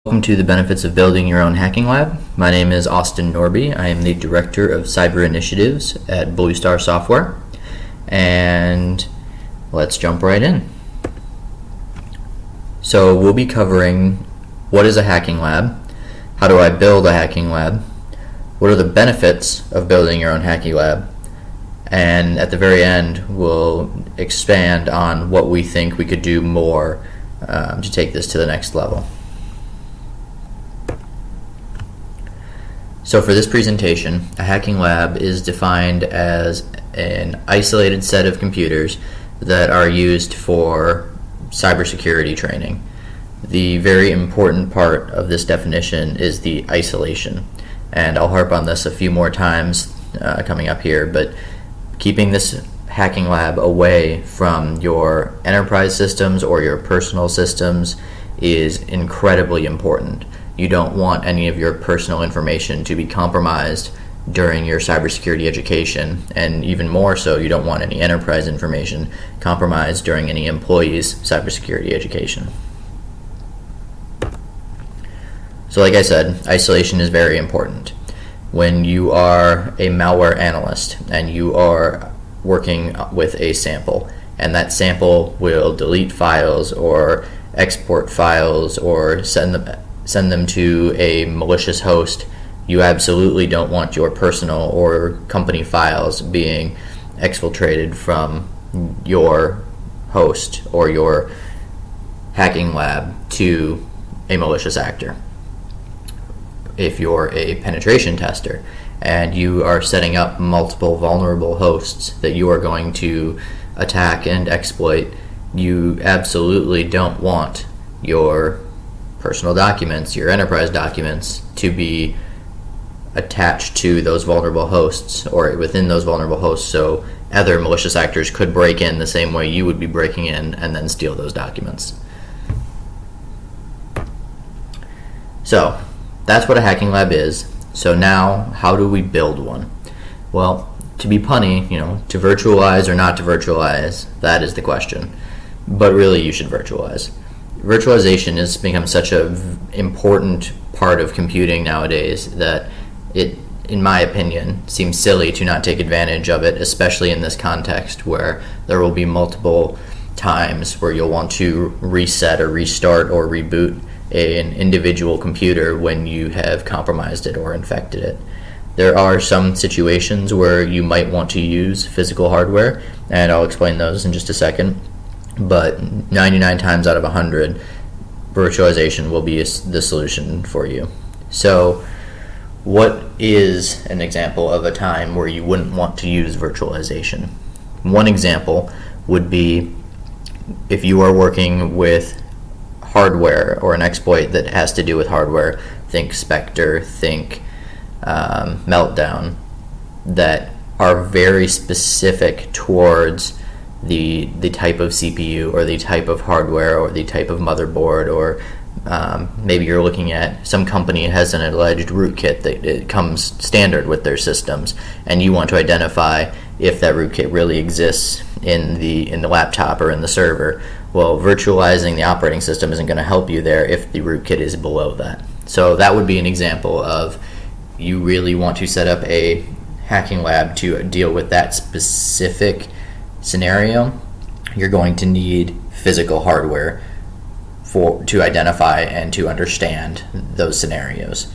Welcome to the benefits of building your own hacking lab. My name is Austin Norby. I am the Director of Cyber Initiatives at Blue Star Software. And let's jump right in. So we'll be covering what is a hacking lab, how do I build a hacking lab, what are the benefits of building your own hacking lab, and at the very end we'll expand on what we think we could do more to take this to the next level. So for this presentation, a hacking lab is defined as an isolated set of computers that are used for cybersecurity training. The very important part of this definition is the isolation, and I'll harp on this a few more times coming up here, but keeping this hacking lab away from your enterprise systems or your personal systems is incredibly important. You don't want any of your personal information to be compromised during your cybersecurity education, and even more so, you don't want any enterprise information compromised during any employee's cybersecurity education. So like I said, isolation is very important. When you are a malware analyst and you are working with a sample, and that sample will delete files or export files or send them to a malicious host, you absolutely don't want your personal or company files being exfiltrated from your host or your hacking lab to a malicious actor. If you're a penetration tester and you are setting up multiple vulnerable hosts that you are going to attack and exploit, you absolutely don't want your personal documents, your enterprise documents, to be attached to those vulnerable hosts or within those vulnerable hosts, so other malicious actors could break in the same way you would be breaking in and then steal those documents. So that's what a hacking lab is. So now, how do we build one? Well, to be punny, to virtualize or not to virtualize, that is the question. But really, you should virtualize. Virtualization has become such an important part of computing nowadays that it, in my opinion, seems silly to not take advantage of it, especially in this context where there will be multiple times where you'll want to reset or restart or reboot an individual computer when you have compromised it or infected it. There are some situations where you might want to use physical hardware, and I'll explain those in just a second. But 99 times out of 100, virtualization will be the solution for you. So what is an example of a time where you wouldn't want to use virtualization? One example would be if you are working with hardware or an exploit that has to do with hardware. Think Spectre, think Meltdown, that are very specific towards the type of CPU or the type of hardware or the type of motherboard, or maybe you're looking at some company has an alleged rootkit that it comes standard with their systems, and you want to identify if that rootkit really exists in the laptop or in the server. Well, virtualizing the operating system isn't going to help you there if the rootkit is below that. So that would be an example of you really want to set up a hacking lab to deal with that specific scenario. You're going to need physical hardware to identify and to understand those scenarios.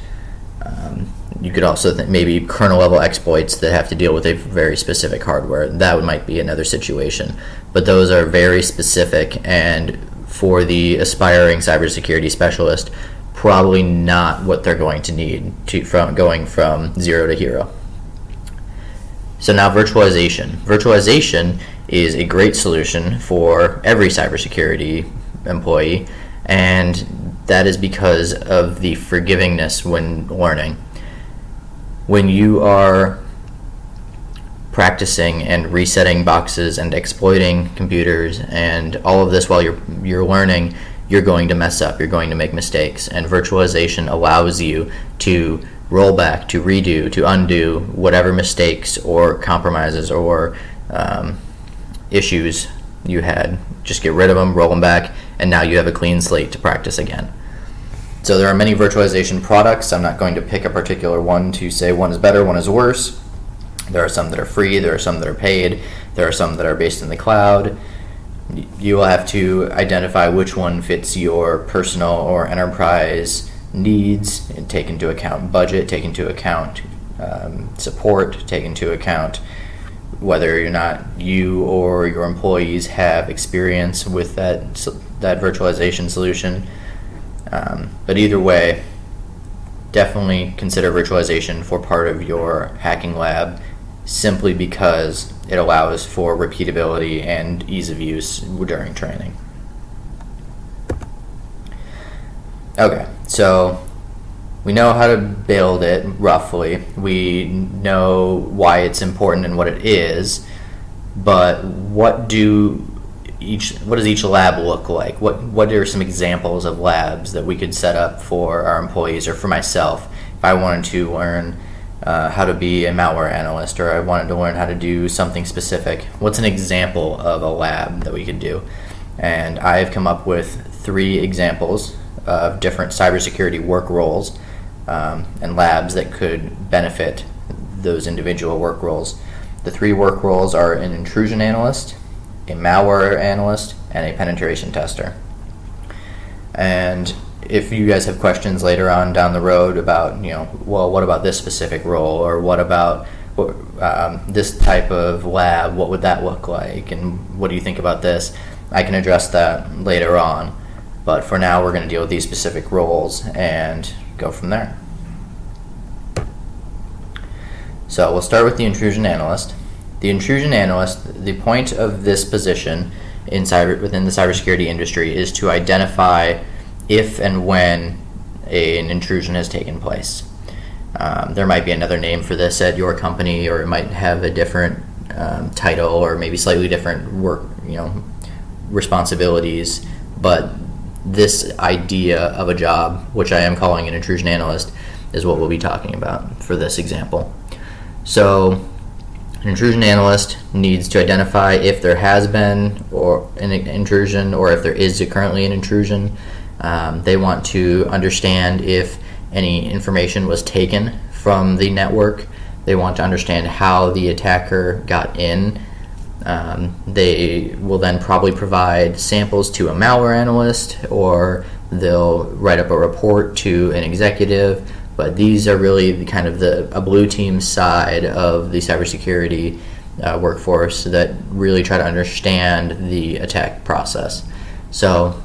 You could also think maybe kernel level exploits that have to deal with a very specific hardware. That might be another situation, but those are very specific, and for the aspiring cybersecurity specialist, probably not what they're going to need going from 0 to hero. So now virtualization. Virtualization is a great solution for every cybersecurity employee, and that is because of the forgivingness when learning. When you are practicing and resetting boxes and exploiting computers and all of this while you're learning, you're going to mess up, you're going to make mistakes, and virtualization allows you to roll back, to redo, to undo whatever mistakes or compromises or issues you had. Just get rid of them, roll them back, and now you have a clean slate to practice again. So there are many virtualization products. I'm not going to pick a particular one to say one is better, one is worse. There are some that are free, there are some that are paid, there are some that are based in the cloud. You will have to identify which one fits your personal or enterprise needs, and take into account budget, take into account support, take into account whether or not you or your employees have experience with that virtualization solution. But either way, definitely consider virtualization for part of your hacking lab, simply because it allows for repeatability and ease of use during training. Okay, so we know how to build it roughly. We know why it's important and what it is, but what does each lab look like? What are some examples of labs that we could set up for our employees, or for myself if I wanted to learn how to be a malware analyst, or I wanted to learn how to do something specific? What's an example of a lab that we could do? And I've come up with 3 examples of different cybersecurity work roles and labs that could benefit those individual work roles. The 3 work roles are an intrusion analyst, a malware analyst, and a penetration tester. And if you guys have questions later on down the road about, what about this specific role, or what about this type of lab, what would that look like, and what do you think about this, I can address that later on. But for now, we're going to deal with these specific roles and go from there. So we'll start with the intrusion analyst. The intrusion analyst, the point of this position within the cybersecurity industry is to identify if and when an intrusion has taken place. There might be another name for this at your company, or it might have a different title, or maybe slightly different work, responsibilities. But this idea of a job, which I am calling an intrusion analyst, is what we'll be talking about for this example. So an intrusion analyst needs to identify if there has been or an intrusion, or if there is currently an intrusion. They want to understand if any information was taken from the network. They want to understand how the attacker got in. They will then probably provide samples to a malware analyst, or they'll write up a report to an executive. But these are really a blue team side of the cybersecurity workforce that really try to understand the attack process. So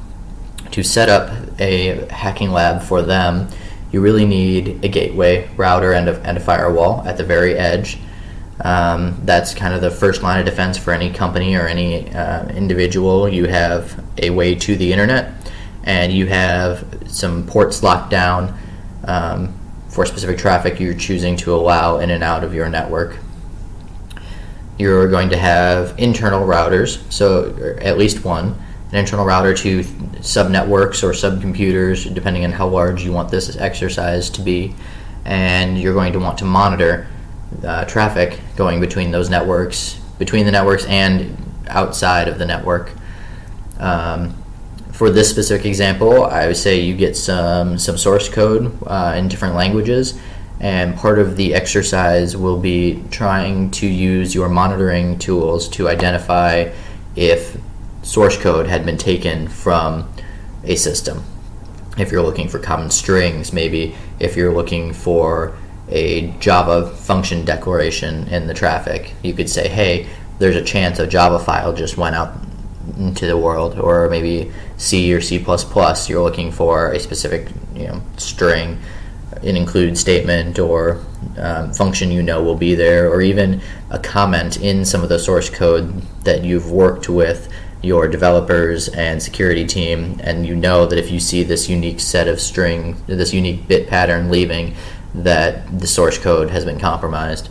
to set up a hacking lab for them, you really need a gateway, router, and a firewall at the very edge. That's kind of the first line of defense for any company or any individual. You have a way to the internet, and you have some ports locked down for specific traffic you're choosing to allow in and out of your network. You're going to have internal routers, so at least one, an internal router to subnetworks or subcomputers, depending on how large you want this exercise to be. And you're going to want to monitor traffic going between those networks, between the networks and outside of the network. For this specific example, I would say you get some source code in different languages, and part of the exercise will be trying to use your monitoring tools to identify if source code had been taken from a system. If you're looking for common strings, maybe if you're looking for a Java function declaration in the traffic, you could say, hey, there's a chance a Java file just went out into the world. Or maybe C or C++, you're looking for a specific string, an include statement, or function will be there, or even a comment in some of the source code that you've worked with your developers and security team, and that if you see this unique set of string, this unique bit pattern leaving, that the source code has been compromised.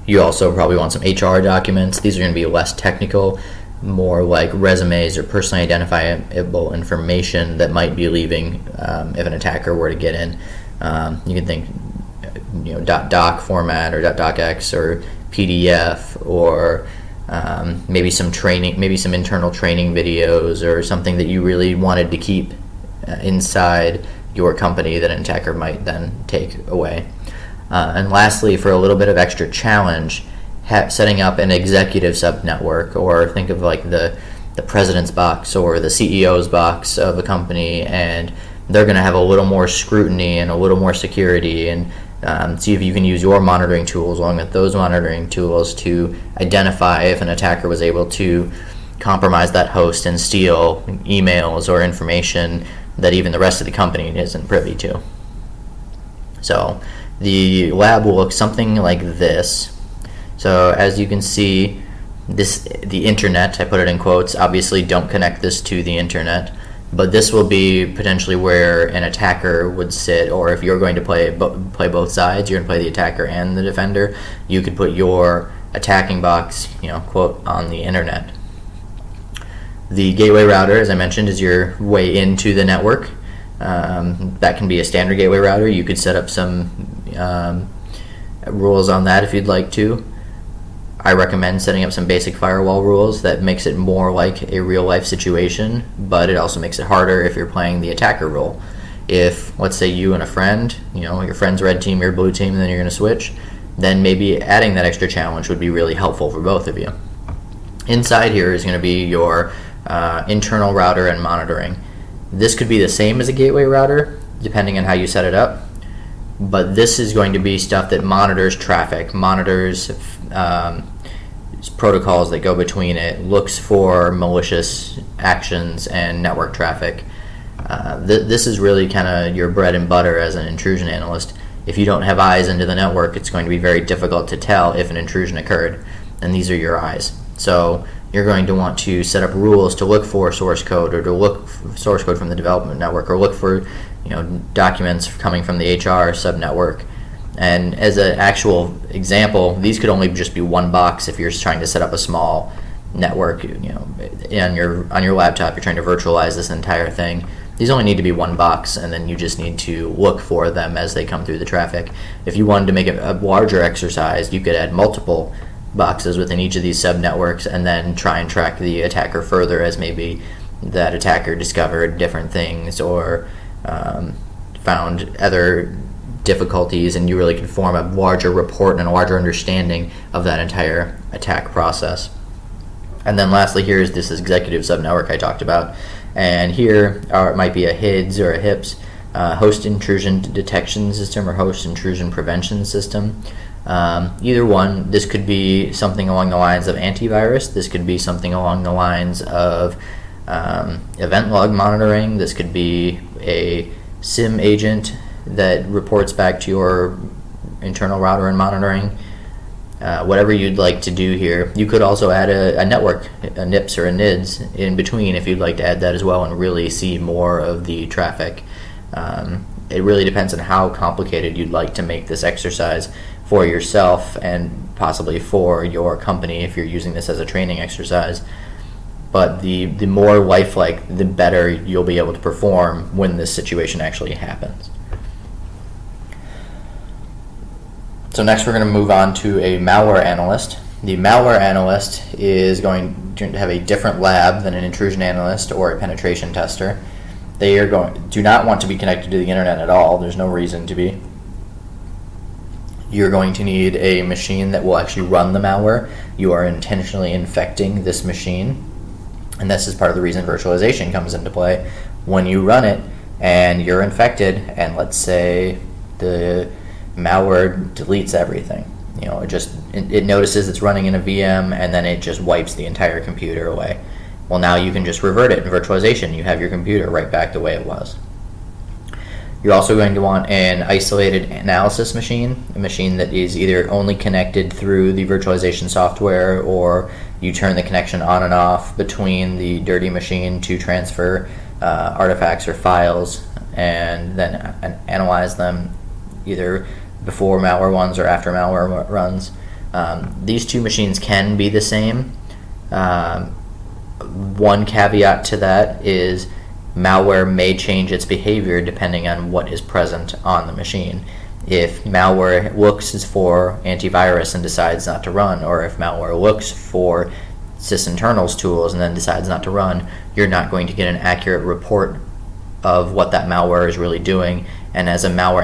You also probably want some HR documents. These are going to be less technical, more like resumes or personally identifiable information that might be leaving if an attacker were to get in. You can think .doc format or .docx or PDF, or maybe some training, maybe some internal training videos, or something that you really wanted to keep inside your company that an attacker might then take away. And lastly, for a little bit of extra challenge, setting up an executive subnetwork, or think of like the president's box or the CEO's box of a company, and they're going to have a little more scrutiny and a little more security, and see if you can use your monitoring tools along with those monitoring tools to identify if an attacker was able to compromise that host and steal emails or information that even the rest of the company isn't privy to. So the lab will look something like this. So as you can see, the internet, I put it in quotes, obviously don't connect this to the internet, but this will be potentially where an attacker would sit, or if you're going to play both sides, you're going to play the attacker and the defender, you could put your attacking box, quote, on the internet. The gateway router, as I mentioned, is your way into the network. That can be a standard gateway router. You could set up some rules on that if you'd like to. I recommend setting up some basic firewall rules that makes it more like a real life situation, but it also makes it harder if you're playing the attacker role. If, let's say, you and a friend, your friend's red team, your blue team, and then you're going to switch, then maybe adding that extra challenge would be really helpful for both of you. Inside here is going to be your internal router and monitoring. This could be the same as a gateway router, depending on how you set it up, but this is going to be stuff that monitors traffic, monitors protocols that go between it, looks for malicious actions and network traffic. This is really kind of your bread and butter as an intrusion analyst. If you don't have eyes into the network, it's going to be very difficult to tell if an intrusion occurred, and these are your eyes. So you're going to want to set up rules to look for source code, or to look for source code from the development network, or look for documents coming from the HR subnetwork. And as an actual example, these could only just be one box if you're trying to set up a small network. On your laptop, you're trying to virtualize this entire thing. These only need to be one box, and then you just need to look for them as they come through the traffic. If you wanted to make it a larger exercise, you could add multiple boxes within each of these subnetworks, and then try and track the attacker further as maybe that attacker discovered different things or found other difficulties, and you really can form a larger report and a larger understanding of that entire attack process. And then lastly, here is this executive subnetwork I talked about, and here it might be a HIDS or a HIPS, host intrusion detection system or host intrusion prevention system. Either one. This could be something along the lines of antivirus. This could be something along the lines of event log monitoring. This could be a SIM agent that reports back to your internal router and monitoring. Whatever you'd like to do here. You could also add a network, a NIPS or a NIDS in between if you'd like to add that as well and really see more of the traffic. It really depends on how complicated you'd like to make this exercise for yourself and possibly for your company if you're using this as a training exercise. But the more lifelike, the better you'll be able to perform when this situation actually happens. So next we're going to move on to a malware analyst. The malware analyst is going to have a different lab than an intrusion analyst or a penetration tester. They do not want to be connected to the internet at all. There's no reason to be. You're going to need a machine that will actually run the malware. You are intentionally infecting this machine, and this is part of the reason virtualization comes into play. When you run it and you're infected, and let's say the malware deletes everything. It notices it's running in a VM, and then it just wipes the entire computer away. Well, now you can just revert it in virtualization. You have your computer right back the way it was. You're also going to want an isolated analysis machine, a machine that is either only connected through the virtualization software, or you turn the connection on and off between the dirty machine to transfer artifacts or files, and then analyze them either before malware runs or after malware runs. These two machines can be the same. One caveat to that is malware may change its behavior depending on what is present on the machine. If malware looks for antivirus and decides not to run, or if malware looks for sysinternals tools and then decides not to run, you're not going to get an accurate report of what that malware is really doing. And as a malware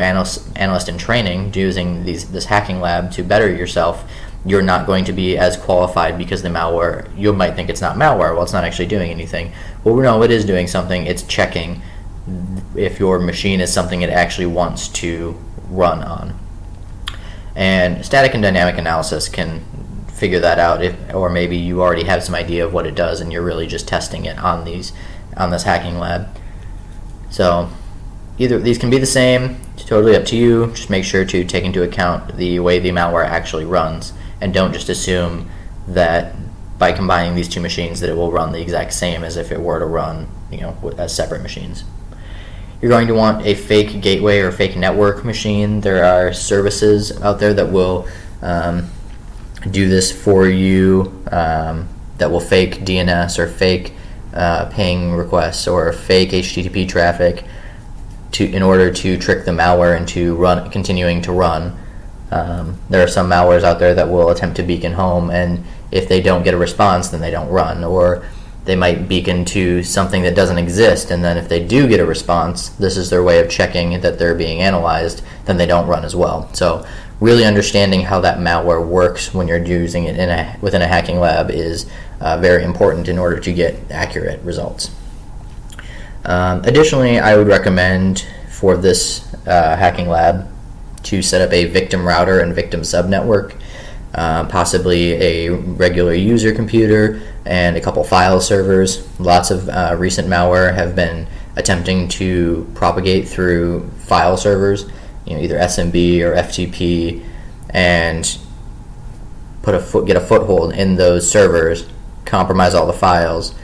analyst in training, using this hacking lab to better yourself, you're not going to be as qualified because the malware, you might think it's not malware, well, it's not actually doing anything. Well, no, it is doing something. It's checking if your machine is something it actually wants to run on. And static and dynamic analysis can figure that out, or maybe you already have some idea of what it does and you're really just testing it on this hacking lab. So either these can be the same, it's totally up to you. Just make sure to take into account the way the malware actually runs, and don't just assume that by combining these two machines that it will run the exact same as if it were to run, as separate machines. You're going to want a fake gateway or fake network machine. There are services out there that will do this for you, that will fake DNS or fake ping requests or fake HTTP traffic in order to trick the malware into continuing to run. There are some malwares out there that will attempt to beacon home, and if they don't get a response, then they don't run. Or they might beacon to something that doesn't exist, and then if they do get a response, this is their way of checking that they're being analyzed, then they don't run as well. So really understanding how that malware works when you're using it within a hacking lab is very important in order to get accurate results. Additionally, I would recommend for this hacking lab to set up a victim router and victim subnetwork, possibly a regular user computer and a couple file servers. Lots of recent malware have been attempting to propagate through file servers, either SMB or FTP, and get a foothold in those servers, compromise all the files,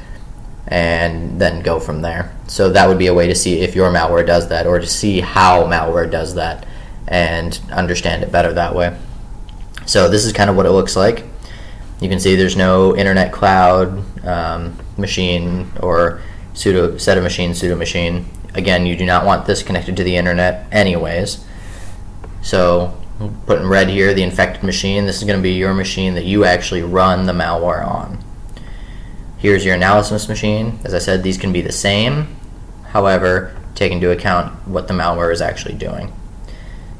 and then go from there. So that would be a way to see if your malware does that, or to see how malware does that and understand it better that way. So this is kind of what it looks like. You can see there's no internet cloud machine or set of machine, pseudo machine. Again, you do not want this connected to the internet anyways. So put in red here the infected machine. This is going to be your machine that you actually run the malware on. Here's your analysis machine. As I said, these can be the same. However, take into account what the malware is actually doing.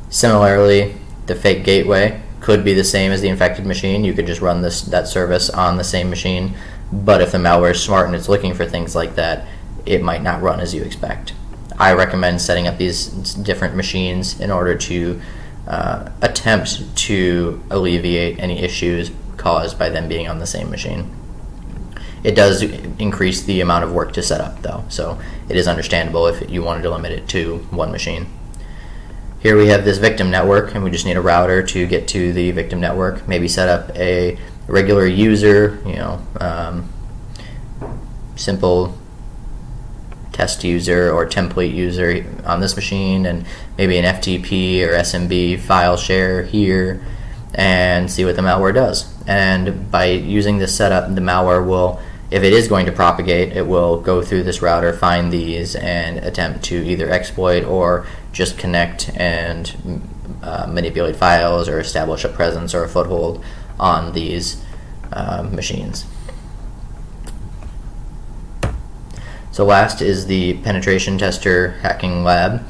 Similarly, the fake gateway could be the same as the infected machine. You could just run that service on the same machine, but if the malware is smart and it's looking for things like that, it might not run as you expect. I recommend setting up these different machines in order to attempt to alleviate any issues caused by them being on the same machine. It does increase the amount of work to set up, though, so it is understandable if you wanted to limit it to one machine. Here we have this victim network, and we just need a router to get to the victim network. Maybe set up a regular user, simple test user or template user on this machine, and maybe an FTP or SMB file share here, and see what the malware does. And by using this setup, the malware will, if it is going to propagate, it will go through this router, find these, and attempt to either exploit or just connect and manipulate files or establish a presence or a foothold on these machines. So last is the penetration tester hacking lab.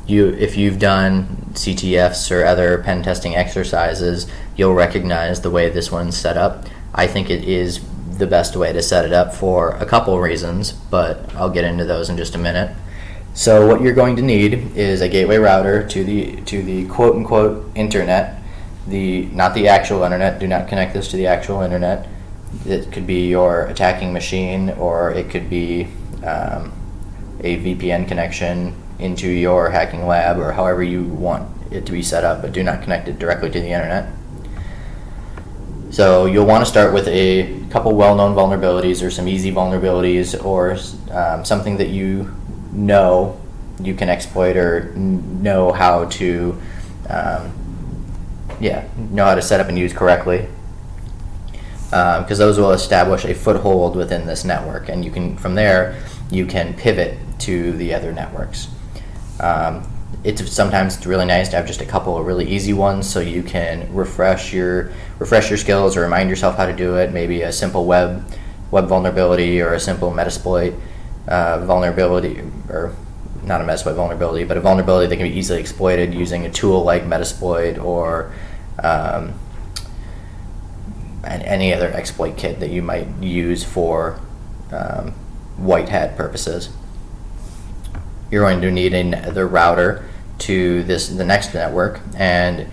If you've done CTFs or other pen testing exercises, you'll recognize the way this one's set up. I think it is the best way to set it up for a couple reasons, but I'll get into those in just a minute. So what you're going to need is a gateway router to the quote-unquote internet, not the actual internet. Do not connect this to the actual internet. It could be your attacking machine, or it could be a VPN connection into your hacking lab, or however you want it to be set up, but do not connect it directly to the internet. So you'll want to start with a couple well-known vulnerabilities, or some easy vulnerabilities, or something that you know you can exploit, or know how to set up and use correctly, because those will establish a foothold within this network, and from there you can pivot to the other networks. Sometimes it's really nice to have just a couple of really easy ones, so you can refresh your skills or remind yourself how to do it. Maybe a simple web vulnerability or a simple Metasploit. vulnerability, or not a Metasploit vulnerability, but a vulnerability that can be easily exploited using a tool like Metasploit or any other exploit kit that you might use for white hat purposes. You're going to need another router to the next network, and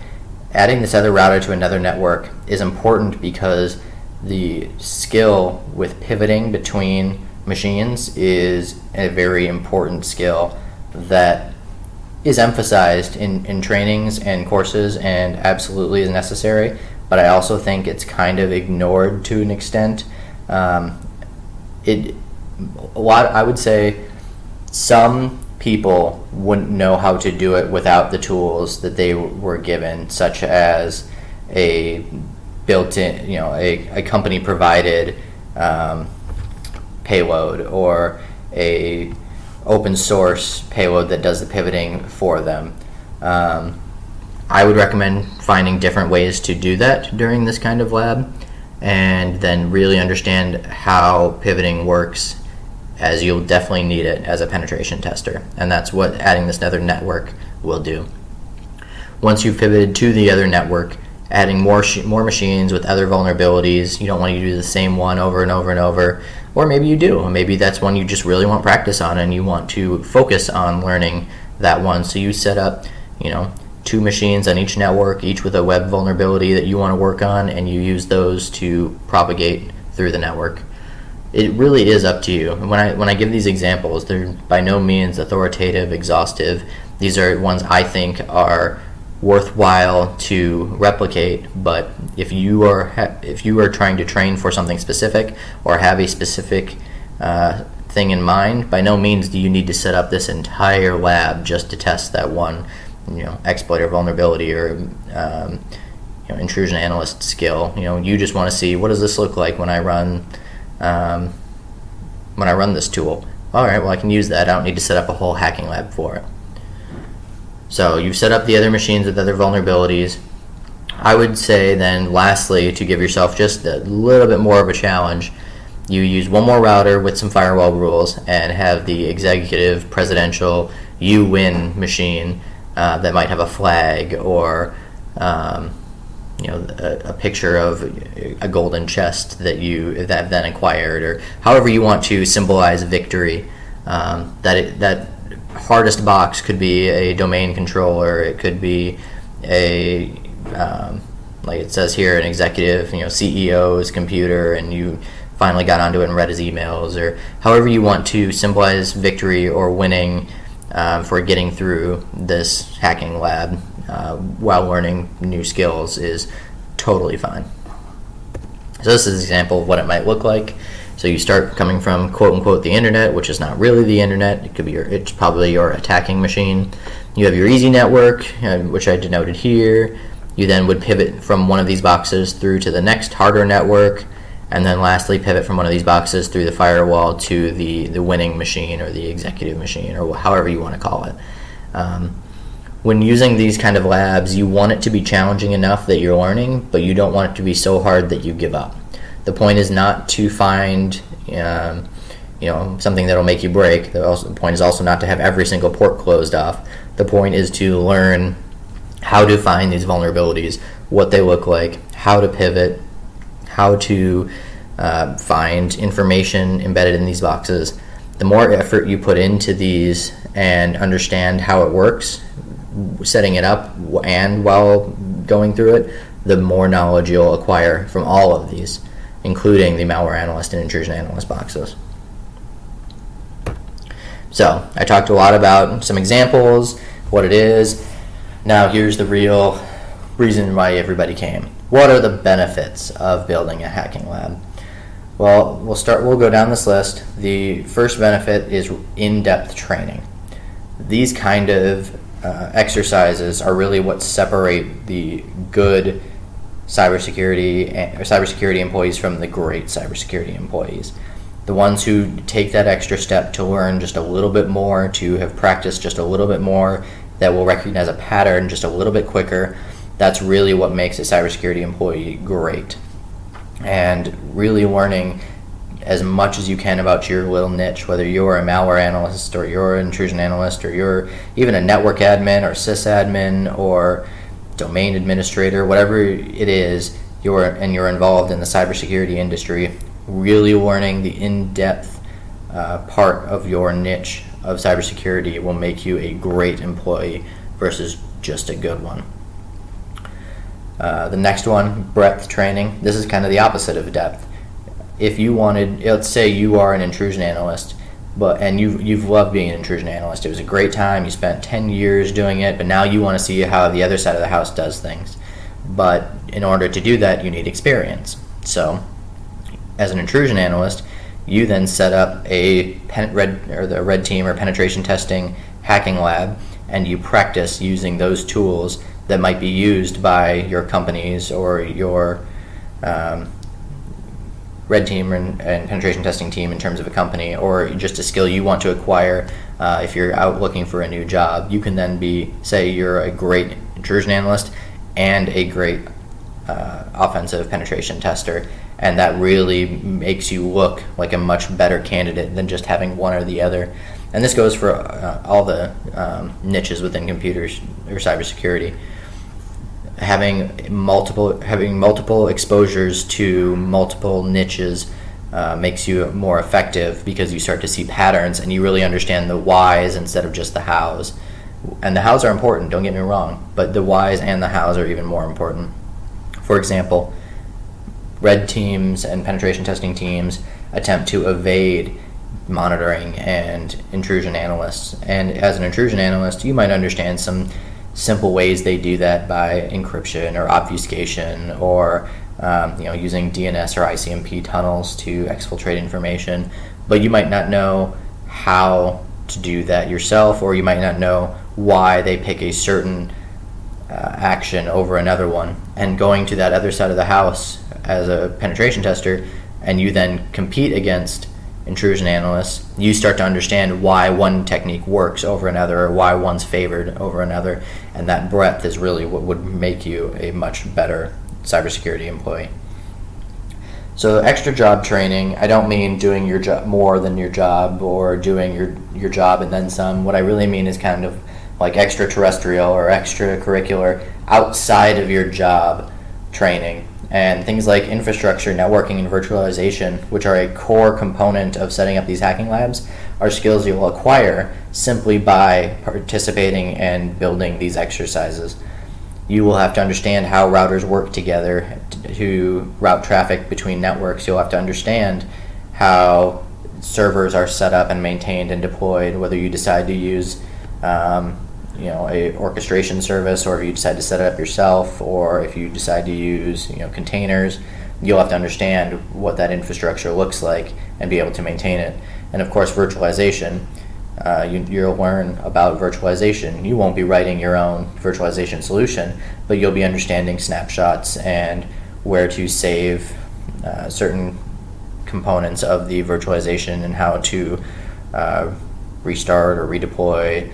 adding this other router to another network is important because the skill with pivoting between machines is a very important skill that is emphasized in trainings and courses and absolutely is necessary, but I also think it's kind of ignored to an extent. I would say some people wouldn't know how to do it without the tools that they were given, such as a built-in, a company provided payload or a open source payload that does the pivoting for them. I would recommend finding different ways to do that during this kind of lab, and then really understand how pivoting works, as you'll definitely need it as a penetration tester, and that's what adding this other network will do. Once you've pivoted to the other network, adding more machines with other vulnerabilities, you don't want to do the same one over and over and over, or maybe you do. Maybe that's one you just really want practice on and you want to focus on learning that one, so you set up 2 machines on each network, each with a web vulnerability that you want to work on, and you use those to propagate through the network. It really is up to you. When I give these examples, they're by no means authoritative, exhaustive. These are ones I think are worthwhile to replicate, but if you are trying to train for something specific or have a specific thing in mind, by no means do you need to set up this entire lab just to test that one exploit or vulnerability or intrusion analyst skill. You just want to see, what does this look like when I run this tool? All right, well, I can use that. I don't need to set up a whole hacking lab for it. So you've set up the other machines with other vulnerabilities. I would say then, lastly, to give yourself just a little bit more of a challenge, you use one more router with some firewall rules and have the executive presidential you win machine that might have a flag or a picture of a golden chest that have then acquired, or however you want to symbolize victory. That hardest box could be a domain controller. It could be a like it says here, an executive, CEO's computer, and you finally got onto it and read his emails, or however you want to symbolize victory or winning for getting through this hacking lab while learning new skills is totally fine. So this is an example of what it might look like. So you start coming from quote unquote the internet, which is not really the internet. It could be it's probably your attacking machine. You have your easy network, which I denoted here. You then would pivot from one of these boxes through to the next harder network, and then lastly pivot from one of these boxes through the firewall to the winning machine or the executive machine, or however you want to call it. When using these kind of labs, you want it to be challenging enough that you're learning, but you don't want it to be so hard that you give up. The point is not to find something that'll make you break. The point is also not to have every single port closed off. The point is to learn how to find these vulnerabilities, what they look like, how to pivot, how to find information embedded in these boxes. The more effort you put into these and understand how it works, setting it up and while going through it, the more knowledge you'll acquire from all of these, including the Malware Analyst and Intrusion Analyst boxes. So I talked a lot about some examples, what it is. Now here's the real reason why everybody came. What are the benefits of building a hacking lab? Well, we'll go down this list. The first benefit is in-depth training. These kind of exercises are really what separate the good cybersecurity employees from the great cybersecurity employees. The ones who take that extra step to learn just a little bit more, to have practiced just a little bit more, that will recognize a pattern just a little bit quicker, that's really what makes a cybersecurity employee great. And really learning as much as you can about your little niche, whether you're a malware analyst or you're an intrusion analyst or you're even a network admin or sysadmin or domain administrator, whatever it is, you're involved in the cybersecurity industry. Really learning the in-depth part of your niche of cybersecurity will make you a great employee versus just a good one. The next one, breadth training. This is kind of the opposite of depth. If you wanted, let's say you are an intrusion analyst, and you've loved being an intrusion analyst. It was a great time. You spent 10 years doing it, but now you want to see how the other side of the house does things. But in order to do that, you need experience. So, as an intrusion analyst, you then set up the red team or penetration testing hacking lab, and you practice using those tools that might be used by your companies or your red team and penetration testing team in terms of a company, or just a skill you want to acquire. If you're out looking for a new job, you can then say you're a great intrusion analyst and a great offensive penetration tester, and that really makes you look like a much better candidate than just having one or the other. And this goes for all the niches within computers or cybersecurity. Having multiple exposures to multiple niches makes you more effective, because you start to see patterns and you really understand the whys instead of just the hows. And the hows are important, don't get me wrong, but the whys and the hows are even more important. For example, red teams and penetration testing teams attempt to evade monitoring and intrusion analysts. And as an intrusion analyst, you might understand some simple ways they do that by encryption or obfuscation, or using DNS or ICMP tunnels to exfiltrate information. But you might not know how to do that yourself, or you might not know why they pick a certain action over another one. And going to that other side of the house as a penetration tester, and you then compete against intrusion analysts, you start to understand why one technique works over another, or why one's favored over another, and that breadth is really what would make you a much better cybersecurity employee. So extra job training, I don't mean doing your job more than your job, or doing your job and then some. What I really mean is kind of like extraterrestrial or extracurricular, outside of your job training. And things like infrastructure, networking, and virtualization, which are a core component of setting up these hacking labs, are skills you'll acquire simply by participating and building these exercises. You will have to understand how routers work together to route traffic between networks. You'll have to understand how servers are set up and maintained and deployed, whether you decide to use a orchestration service, or if you decide to set it up yourself, or if you decide to use containers. You'll have to understand what that infrastructure looks like and be able to maintain it. And of course, virtualization. You'll learn about virtualization. You won't be writing your own virtualization solution, but you'll be understanding snapshots and where to save certain components of the virtualization, and how to restart or redeploy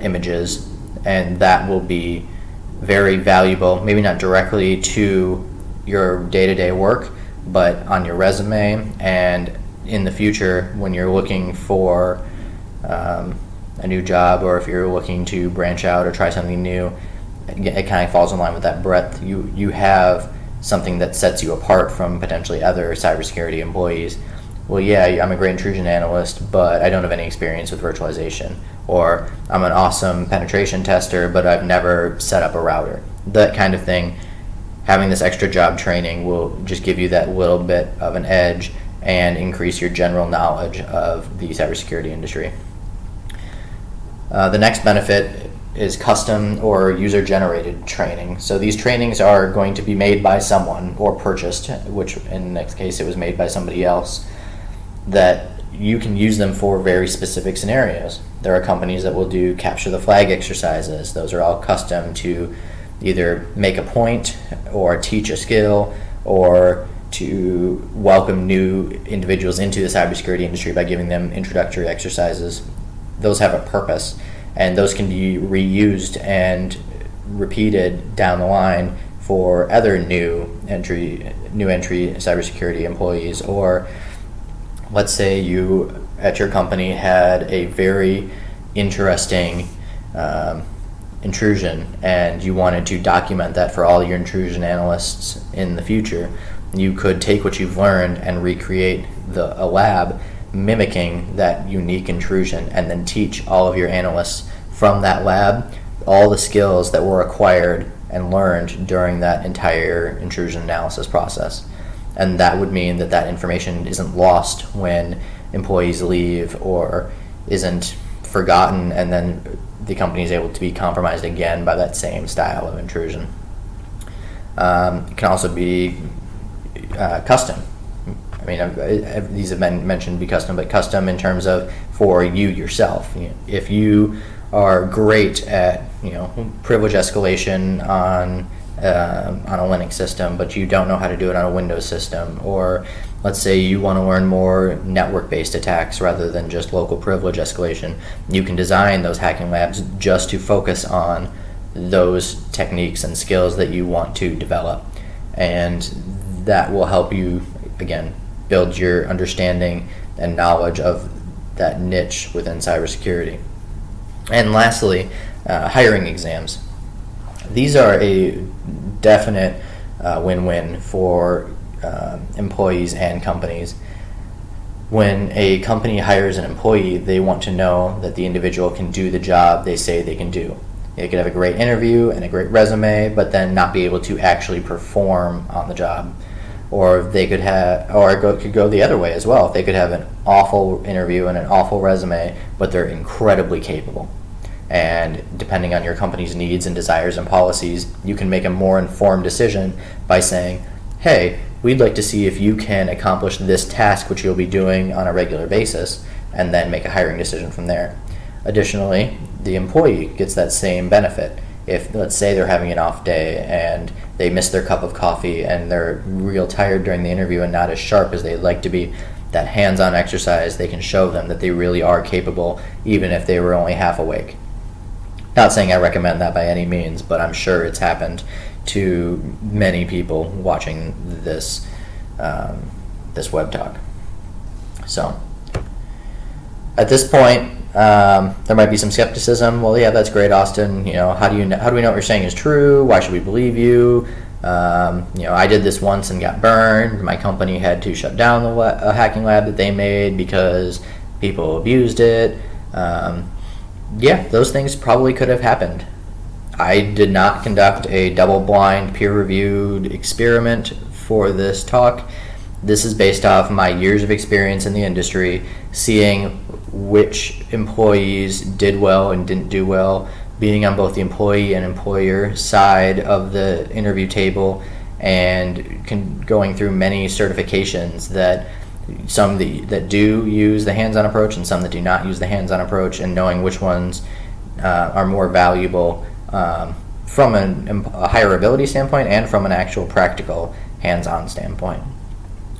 images. And that will be very valuable, maybe not directly to your day-to-day work, but on your resume, and in the future when you're looking for a new job, or if you're looking to branch out or try something new. It kind of falls in line with that breadth. You have something that sets you apart from potentially other cybersecurity employees. Well, yeah, I'm a great intrusion analyst, but I don't have any experience with virtualization. Or I'm an awesome penetration tester, but I've never set up a router. That kind of thing. Having this extra job training will just give you that little bit of an edge and increase your general knowledge of the cybersecurity industry. The next benefit is custom or user-generated training. So these trainings are going to be made by someone or purchased, which in the next case it was made by somebody else, that you can use them for very specific scenarios. There are companies that will do capture the flag exercises. Those are all custom to either make a point or teach a skill, or to welcome new individuals into the cybersecurity industry by giving them introductory exercises. Those have a purpose, and those can be reused and repeated down the line for other new entry cybersecurity employees, or let's say you at your company had a very interesting intrusion and you wanted to document that for all your intrusion analysts in the future. You could take what you've learned and recreate a lab mimicking that unique intrusion, and then teach all of your analysts from that lab all the skills that were acquired and learned during that entire intrusion analysis process. And that would mean that information isn't lost when employees leave or isn't forgotten, and then the company is able to be compromised again by that same style of intrusion. It can also be custom. I mean, these have been mentioned to be custom, but custom in terms of for you yourself. If you are great at privilege escalation on a Linux system, but you don't know how to do it on a Windows system, or let's say you want to learn more network-based attacks rather than just local privilege escalation, you can design those hacking labs just to focus on those techniques and skills that you want to develop, and that will help you, again, build your understanding and knowledge of that niche within cybersecurity. And lastly, hiring exams. These are a definite win-win for employees and companies. When a company hires an employee, they want to know that the individual can do the job they say they can do. They could have a great interview and a great resume, but then not be able to actually perform on the job. Or they could could go the other way as well. They could have an awful interview and an awful resume, but they're incredibly capable. And depending on your company's needs and desires and policies, you can make a more informed decision by saying, hey, we'd like to see if you can accomplish this task which you'll be doing on a regular basis, and then make a hiring decision from there. Additionally, the employee gets that same benefit. If, let's say, they're having an off day and they miss their cup of coffee and they're real tired during the interview and not as sharp as they'd like to be, that hands-on exercise, they can show them that they really are capable, even if they were only half awake. Not saying I recommend that by any means, but I'm sure it's happened to many people watching this web talk. So, at this point, there might be some skepticism. Well, yeah, that's great, Austin. How do we know what you're saying is true? Why should we believe you? I did this once and got burned. My company had to shut down the hacking lab that they made because people abused it. Yeah, those things probably could have happened. I did not conduct a double-blind, peer-reviewed experiment for this talk. This is based off my years of experience in the industry, seeing which employees did well and didn't do well, being on both the employee and employer side of the interview table, and going through many certifications that some that do use the hands-on approach and some that do not use the hands-on approach, and knowing which ones are more valuable from a hireability standpoint and from an actual practical hands-on standpoint.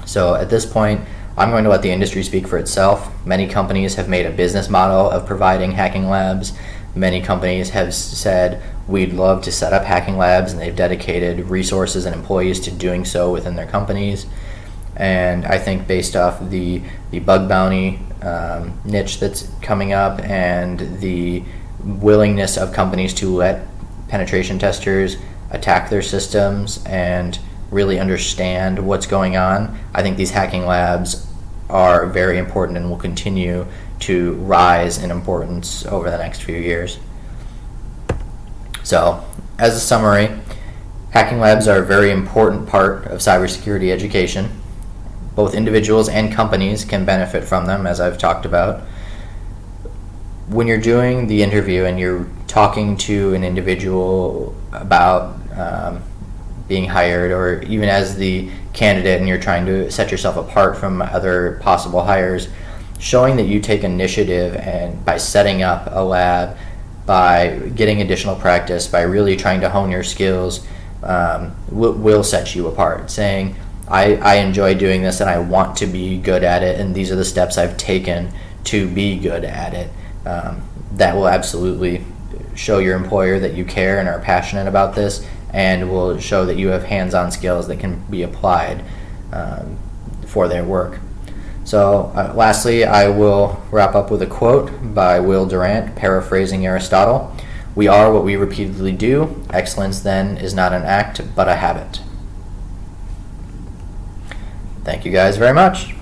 So at this point, I'm going to let the industry speak for itself. Many companies have made a business model of providing hacking labs. Many companies have said, we'd love to set up hacking labs, and they've dedicated resources and employees to doing so within their companies. And I think based off the bug bounty niche that's coming up and the willingness of companies to let penetration testers attack their systems and really understand what's going on, I think these hacking labs are very important and will continue to rise in importance over the next few years. So, as a summary, hacking labs are a very important part of cybersecurity education. Both individuals and companies can benefit from them, as I've talked about. When you're doing the interview and you're talking to an individual about being hired, or even as the candidate and you're trying to set yourself apart from other possible hires, showing that you take initiative and by setting up a lab, by getting additional practice, by really trying to hone your skills, will set you apart. Saying, I enjoy doing this and I want to be good at it, and these are the steps I've taken to be good at it. That will absolutely show your employer that you care and are passionate about this, and will show that you have hands-on skills that can be applied for their work. So lastly, I will wrap up with a quote by Will Durant, paraphrasing Aristotle. We are what we repeatedly do. Excellence, then, is not an act, but a habit. Thank you guys very much.